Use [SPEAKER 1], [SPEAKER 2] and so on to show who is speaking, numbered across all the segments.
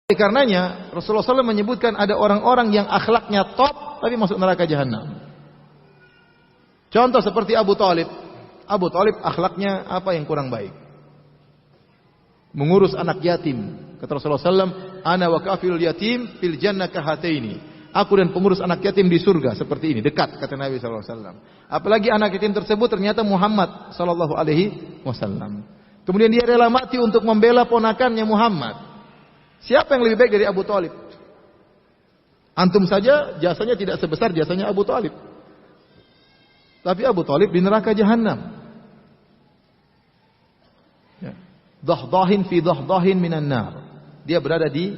[SPEAKER 1] Karenanya Rasulullah SAW menyebutkan ada orang-orang yang akhlaknya top tapi masuk neraka jahanam. Contoh seperti Abu Talib. Abu Talib akhlaknya apa yang kurang baik? Mengurus anak yatim. Kata Rasulullah SAW, ana wa kafilul yatim fil jannah kahataini. Aku dan pengurus anak yatim di surga seperti ini, dekat, kata Nabi SAW. Apalagi anak yatim tersebut ternyata Muhammad SAW. Kemudian dia rela mati untuk membela ponakannya Muhammad. Siapa yang lebih baik dari Abu Talib? Antum saja jasanya tidak sebesar jasanya Abu Talib. Tapi Abu Talib di neraka jahanam. Ya. Dahdahin fi dahdahin minan nar. Dia berada di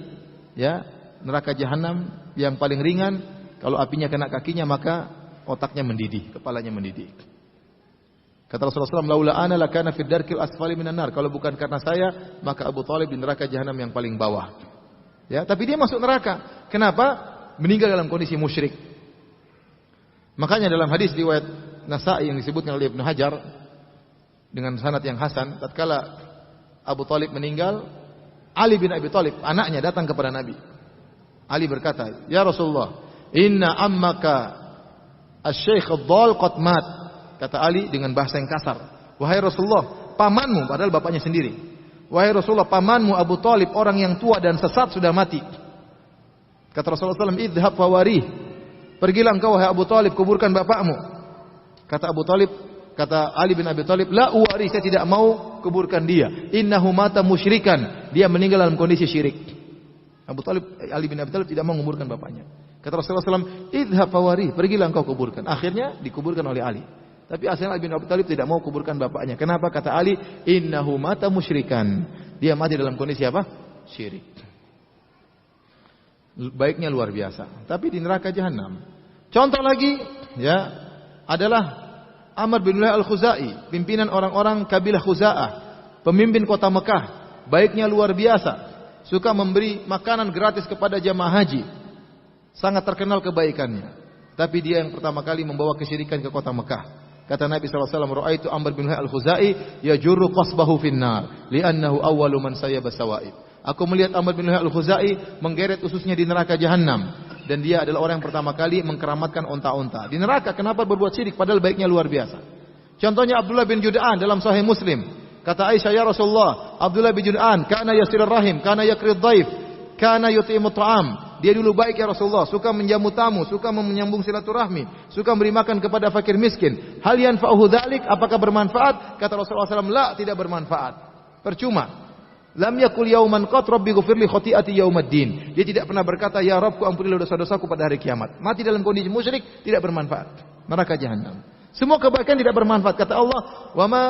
[SPEAKER 1] neraka jahanam yang paling ringan. Kalau apinya kena kakinya maka otaknya mendidih, kepalanya mendidih. Kata Rasulullah SAW, laula ana lakana fid darkil asfali minan nar. Kalau bukan karena saya, maka Abu Talib di neraka jahanam yang paling bawah. Ya, tapi dia masuk neraka. Kenapa? Meninggal dalam kondisi musyrik. Makanya dalam hadis riwayat Nasa'i yang disebutkan oleh Ibnu Hajar dengan sanad yang hasan, tatkala Abu Talib meninggal, Ali bin Abi Thalib, anaknya datang kepada Nabi. Ali berkata, "Ya Rasulullah, inna ammaka asy-syaikh ad-dhal qad mat." Kata Ali dengan bahasa yang kasar, "Wahai Rasulullah, pamanmu," padahal bapaknya sendiri. "Wahai Rasulullah, pamanmu Abu Talib orang yang tua dan sesat sudah mati." Kata Rasulullah SAW, "Idhab fawarih." Pergilah engkau wahai Abu Talib, kuburkan bapakmu. Kata Abu Talib, kata Ali bin Abi Thalib, "La uwari, saya tidak mau kuburkan dia. Innahu mata musyrikan." Dia meninggal dalam kondisi syirik. Ali bin Abi Thalib tidak mau menguburkan bapaknya. Kata Rasulullah SAW, "Idhab fawarih." Pergilah engkau kuburkan. Akhirnya dikuburkan oleh Ali. Tapi asalnya Ali bin Abi Thalib tidak mau kuburkan bapaknya. Kenapa? Kata Ali, "Innahu mata musyrikan." Dia mati dalam kondisi apa? Syirik. Baiknya luar biasa. Tapi di neraka jahanam. Contoh lagi, adalah Amr bin Lu'ay al-Khuzai, pimpinan orang-orang kabilah Khuza'ah, pemimpin kota Mekah. Baiknya luar biasa. Suka memberi makanan gratis kepada jamaah haji. Sangat terkenal kebaikannya. Tapi dia yang pertama kali membawa kesyirikan ke kota Mekah. Kata Nabi SAW, "Ra'aitu Amr bin Lu'ay al-Khuzai yajurru qasbahu finnar, li'annahu awwalu man sayyaba sawaib." Aku melihat Amr bin Lu'ay al-Khuzai menggeret ususnya di neraka jahanam, dan dia adalah orang yang pertama kali mengkeramatkan onta-onta. Di neraka kenapa berbuat syirik padahal baiknya luar biasa. Contohnya Abdullah bin Jud'an dalam Sahih Muslim. Kata Aisyah, "Ya Rasulullah, Abdullah bin Jud'an kana yasirur rahim, kana yakrid dhaif, kana yut'imut ta'am." Dia dulu baik ya Rasulullah, suka menjamu tamu, suka menyambung silaturahmi, suka memberi makan kepada fakir miskin. Hal yanfa'uhu dzalik, apakah bermanfaat? Kata Rasulullah SAW, "La, tidak bermanfaat. Percuma. Lam yakul yauman qat rabbi ghfirli khati'ati yaumaddin." Dia tidak pernah berkata, "Ya Rabbku, ampunilah dosa-dosaku pada hari kiamat." Mati dalam kondisi musyrik, tidak bermanfaat. Neraka jahanam. Semua kebaikan tidak bermanfaat. Kata Allah, "Wa ma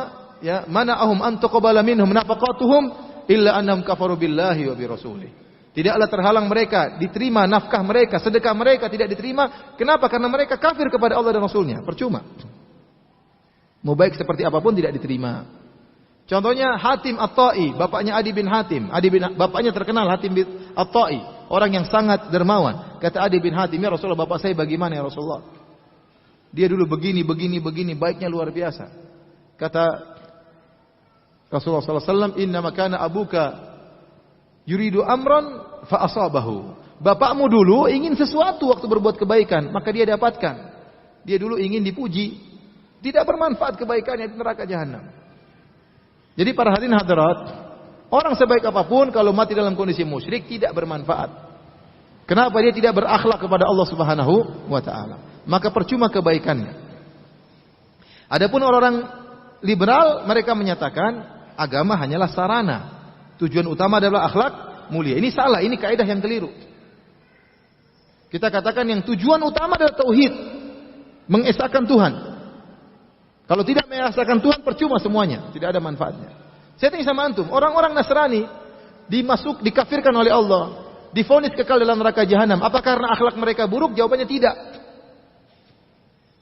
[SPEAKER 1] mana'ahum an tuqbala minhum nafaqatuhum illa annahum kafaru billahi wa bi rasulih." Tidaklah terhalang mereka diterima nafkah mereka, sedekah mereka tidak diterima. Kenapa? Karena mereka kafir kepada Allah dan Rasulnya. Percuma. Mau baik seperti apapun tidak diterima. Contohnya Hatim At-Tai, bapaknya Adi bin Hatim. Bapaknya terkenal Hatim bin At-Tai, orang yang sangat dermawan. Kata Adi bin Hatim, "Ya Rasulullah, bapak saya bagaimana ya Rasulullah? Dia dulu begini, baiknya luar biasa." Kata Rasulullah SAW, "Inna makana abuka yuridu amran fa asabahu." Bapakmu dulu ingin sesuatu waktu berbuat kebaikan, maka dia dapatkan. Dia dulu ingin dipuji, tidak bermanfaat kebaikannya di neraka jahanam. Jadi para hadirin hadirat, orang sebaik apapun kalau mati dalam kondisi musyrik tidak bermanfaat. Kenapa? Dia tidak berakhlak kepada Allah Subhanahu wa taala. Maka percuma kebaikannya. Adapun orang-orang liberal, mereka menyatakan agama hanyalah sarana. Tujuan utama adalah akhlak mulia. Ini salah, ini kaidah yang keliru. Kita katakan yang tujuan utama adalah tauhid, mengesahkan Tuhan. Kalau tidak mengesahkan Tuhan, percuma semuanya, tidak ada manfaatnya. Saya tanya sama antum, orang-orang Nasrani dikafirkan oleh Allah, divonis kekal dalam neraka jahanam. Apakah karena akhlak mereka buruk? Jawabannya tidak.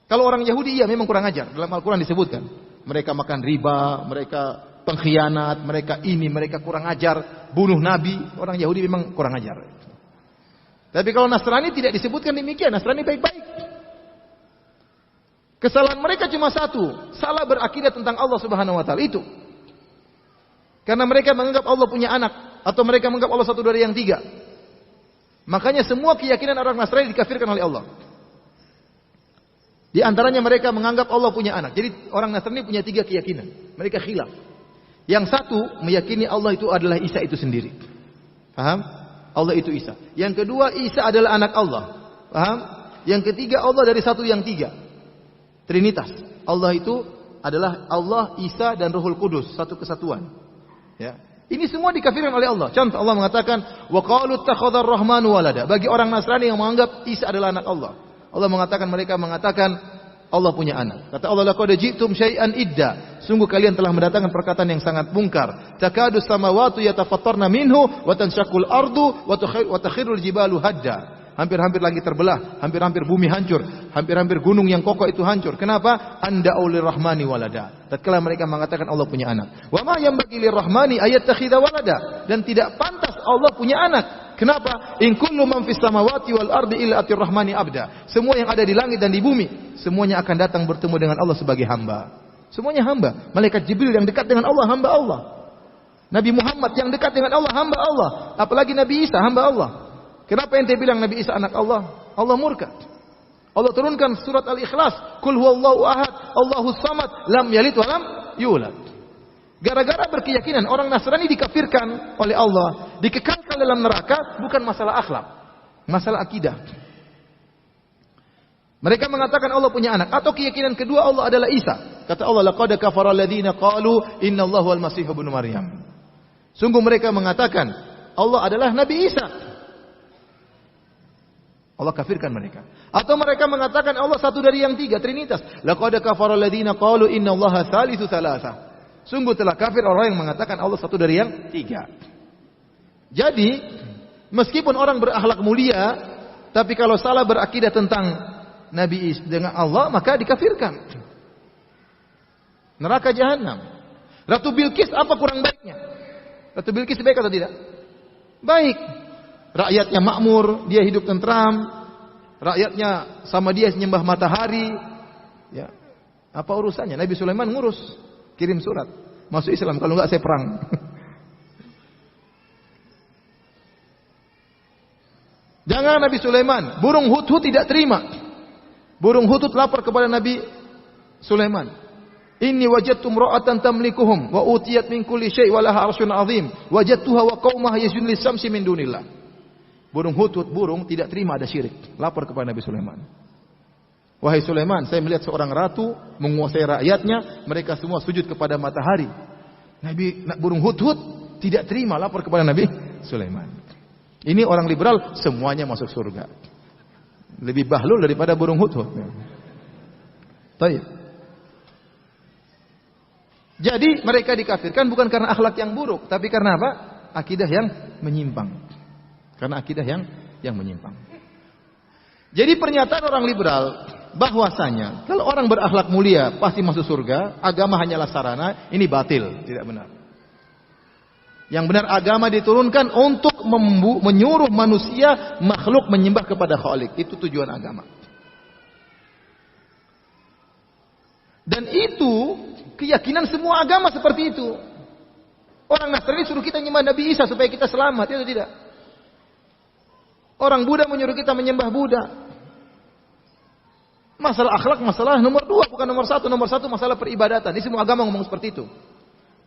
[SPEAKER 1] Kalau orang Yahudi, iya memang kurang ajar. Dalam Al-Quran disebutkan, mereka makan riba, mereka pengkhianat, mereka kurang ajar, bunuh Nabi. Orang Yahudi memang kurang ajar. Tapi kalau Nasrani tidak disebutkan demikian. Nasrani baik-baik. Kesalahan mereka cuma satu, salah berakidah tentang Allah Subhanahu wa taala itu. Karena mereka menganggap Allah punya anak, atau mereka menganggap Allah satu dari yang tiga. Makanya semua keyakinan orang Nasrani dikafirkan oleh Allah. Di antaranya mereka menganggap Allah punya anak. Jadi orang Nasrani punya 3 keyakinan. Mereka khilaf. Yang satu meyakini Allah itu adalah Isa itu sendiri. Paham? Allah itu Isa. Yang kedua, Isa adalah anak Allah. Paham? Yang ketiga, Allah dari satu yang 3. Trinitas. Allah itu adalah Allah, Isa dan Ruhul Kudus, satu kesatuan. Ya. Ini semua dikafirkan oleh Allah. Contoh, Allah mengatakan, "Wa qalu ittakhadhar rahmanu walada." Bagi orang Nasrani yang menganggap Isa adalah anak Allah, Allah mengatakan, mereka mengatakan Allah punya anak. Kata Allah, "Laqad ji'tum syai'an idda." Sungguh kalian telah mendatangkan perkataan yang sangat mungkar. "Takadu samawati yatafattarna minhu wa tanshaqqul ardu wa takhirul jibalu hadda." Hampir-hampir langit terbelah, hampir-hampir bumi hancur, hampir-hampir gunung yang kokoh itu hancur. Kenapa? Anda aulir rahmani walada. Tatkala mereka mengatakan Allah punya anak. Wa ma yanbaghi lirrahmani ayattakhidha walada. Dan tidak pantas Allah punya anak. Kenapa? In kullu man fis samawati wal ardi illa atir rahmani abda. Semua yang ada di langit dan di bumi, semuanya akan datang bertemu dengan Allah sebagai hamba. Semuanya hamba. Malaikat Jibril yang dekat dengan Allah, hamba Allah. Nabi Muhammad yang dekat dengan Allah, hamba Allah. Apalagi Nabi Isa, hamba Allah. Kenapa ente bilang Nabi Isa anak Allah? Allah murka. Allah turunkan surat Al-Ikhlas, "Qul huwallahu ahad, Allahus samad, lam yalid wa lam yulad." Gara-gara berkeyakinan orang Nasrani dikafirkan oleh Allah, dikekalkan dalam neraka, bukan masalah akhlak, masalah akidah. Mereka mengatakan Allah punya anak, atau keyakinan kedua Allah adalah Isa. Kata Allah, "Laqad kafara alladziina qalu innallahu wal masih ibnu Maryam." Sungguh mereka mengatakan Allah adalah Nabi Isa. Allah kafirkan mereka. Atau mereka mengatakan Allah satu dari yang 3, Trinitas. Laqad kafara alladziina qalu innallaha tsalitsu tsalatsa. Sungguh telah kafir orang yang mengatakan Allah satu dari yang 3. Jadi, meskipun orang berakhlak mulia, tapi kalau salah berakidah tentang Nabi Isa dengan Allah, maka dikafirkan. Neraka jahanam. Ratu Bilqis apa kurang baiknya? Ratu Bilqis baik atau tidak? Baik. Rakyatnya makmur, dia hidup tentram. Rakyatnya sama dia menyembah matahari. Ya. Apa urusannya? Nabi Sulaiman ngurus, kirim surat, masuk Islam, kalau enggak saya perang. Jangan Nabi Sulaiman, burung hudhud tidak terima. Burung hudhud lapor kepada Nabi Sulaiman. "Inni wajadtu imra'atan tamlikuhum wa utiyat min kulli syai' wa laha 'arsyun 'azim. Wajadtuha wa qaumaha yasjudun lis-samsi min dunillah." Burung hudhud, burung tidak terima ada syirik. Lapor kepada Nabi Sulaiman. "Wahai Sulaiman, saya melihat seorang ratu menguasai rakyatnya, mereka semua sujud kepada matahari." Burung hudhud tidak terima, lapor kepada Nabi Sulaiman. Ini orang liberal, semuanya masuk surga. Lebih bahlul daripada burung hudhud. Baik. Jadi mereka dikafirkan bukan karena akhlak yang buruk, tapi karena apa? Akidah yang menyimpang. Karena akidah yang menyimpang. Jadi pernyataan orang liberal bahwasanya kalau orang berakhlak mulia pasti masuk surga, agama hanyalah sarana, ini batil, tidak benar. Yang benar agama diturunkan untuk menyuruh manusia makhluk menyembah kepada Khalik. Itu tujuan agama. Dan itu keyakinan semua agama seperti itu. Orang Nasrani suruh kita menyembah Nabi Isa supaya kita selamat, itu tidak. Orang Buddha menyuruh kita menyembah Buddha. Masalah akhlak, masalah nomor 2, bukan nomor 1. Nomor 1 masalah peribadatan. Ini semua agama ngomong seperti itu.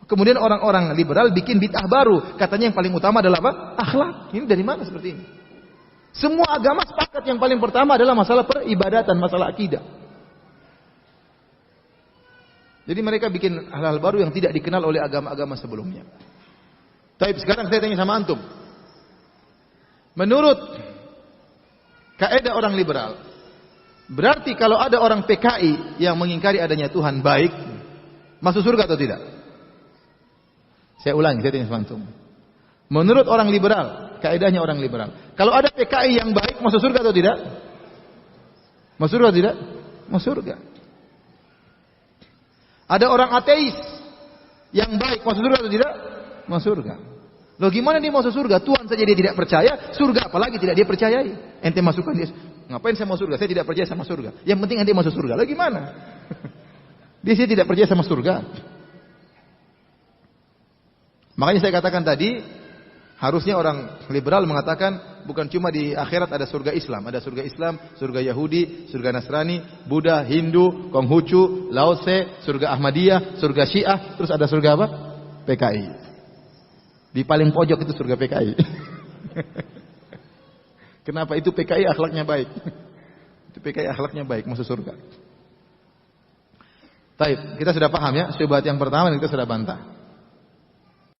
[SPEAKER 1] Kemudian orang-orang liberal bikin bid'ah baru. Katanya yang paling utama adalah apa? Akhlak. Ini dari mana seperti ini? Semua agama sepakat yang paling pertama adalah masalah peribadatan, masalah akidah. Jadi mereka bikin hal-hal baru yang tidak dikenal oleh agama-agama sebelumnya. Tapi sekarang saya tanya sama antum. Menurut kaidah orang liberal, berarti kalau ada orang PKI yang mengingkari adanya Tuhan baik, masuk surga atau tidak? Saya ulangi, saya tanya sama antum. Menurut orang liberal, kaidahnya orang liberal, kalau ada PKI yang baik, masuk surga atau tidak? Masuk surga atau tidak? Masuk surga. Ada orang ateis yang baik, masuk surga atau tidak? Masuk surga. Loh gimana dia masuk surga? Tuhan saja dia tidak percaya, surga apalagi tidak dia percayai. Ente masukkan dia, ngapain saya masuk surga? Saya tidak percaya sama surga. Yang penting ente masuk surga. Loh gimana? Dia sih tidak percaya sama surga. Makanya saya katakan tadi, harusnya orang liberal mengatakan bukan cuma di akhirat ada surga Islam, ada surga Islam, surga Yahudi, surga Nasrani, Buddha, Hindu, Konghucu, Laose, surga Ahmadiyah, surga Syiah, terus ada surga apa? PKI. Di paling pojok itu surga PKI. Kenapa? Itu PKI akhlaknya baik. Itu PKI akhlaknya baik, masuk surga. Baik, kita sudah paham ya, syubhat yang pertama kita sudah bantah.